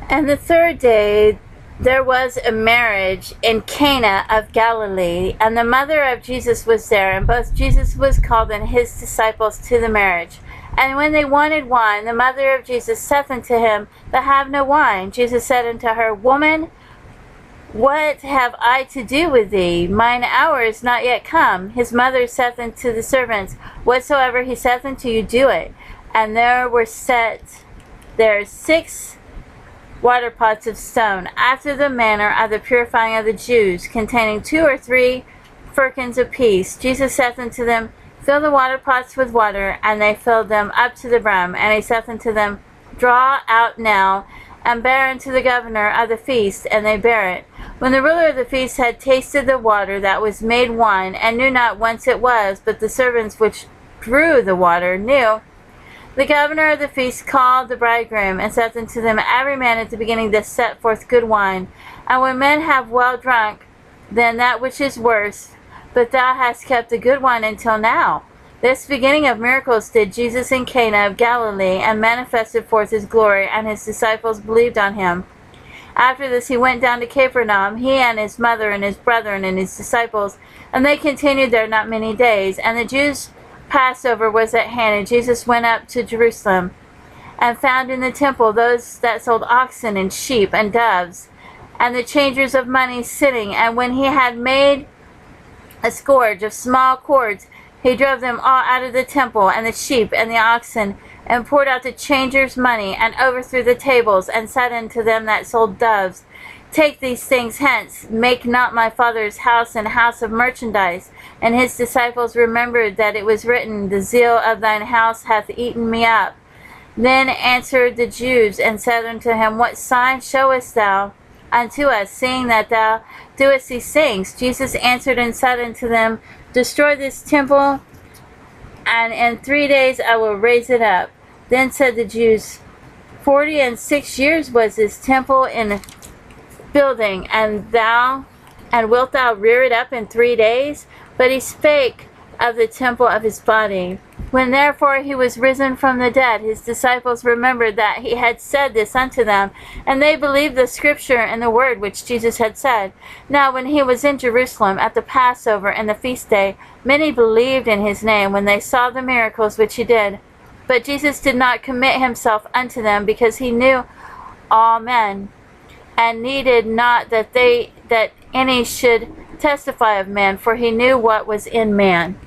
And the third day there was a marriage in Cana of Galilee, and the mother of Jesus was there, and both Jesus was called and his disciples to the marriage. And when they wanted wine, the mother of Jesus saith unto him, They have no wine. Jesus said unto her, Woman, what have I to do with thee? Mine hour is not yet come. His mother saith unto the servants, Whatsoever he saith unto you, do it. And there were set there 6 water pots of stone, after the manner of the purifying of the Jews, containing 2 or 3 firkins apiece. Jesus saith unto them, Fill the water pots with water, and they filled them up to the brim. And he saith unto them, Draw out now, and bear unto the governor of the feast. And they bare it. When the ruler of the feast had tasted the water that was made wine, and knew not whence it was, but the servants which drew the water knew, the governor of the feast called the bridegroom, and saith unto them, Every man at the beginning doth set forth good wine, and when men have well drunk, then that which is worse, but thou hast kept the good wine until now. This beginning of miracles did Jesus in Cana of Galilee, and manifested forth his glory, and his disciples believed on him. After this he went down to Capernaum, he and his mother and his brethren and his disciples, and they continued there not many days. And the Jews' Passover was at hand, and Jesus went up to Jerusalem, and found in the temple those that sold oxen and sheep and doves, and the changers of money sitting. And when he had made a scourge of small cords, he drove them all out of the temple, and the sheep and the oxen, and poured out the changers' money, and overthrew the tables, and said unto them that sold doves, Take these things hence, make not my Father's house an house of merchandise. And his disciples remembered that it was written, The zeal of thine house hath eaten me up. Then answered the Jews, and said unto him, What sign showest thou unto us, seeing that thou doest these things? Jesus answered and said unto them, Destroy this temple, and in 3 days I will raise it up. Then said the Jews, 46 years was this temple in building, and wilt thou rear it up in 3 days? But he spake of the temple of his body. When therefore he was risen from the dead, his disciples remembered that he had said this unto them, and they believed the scripture and the word which Jesus had said. Now when he was in Jerusalem at the Passover and the feast day, many believed in his name when they saw the miracles which he did. But Jesus did not commit himself unto them, because he knew all men, and needed not that any should testify of men, for he knew what was in man.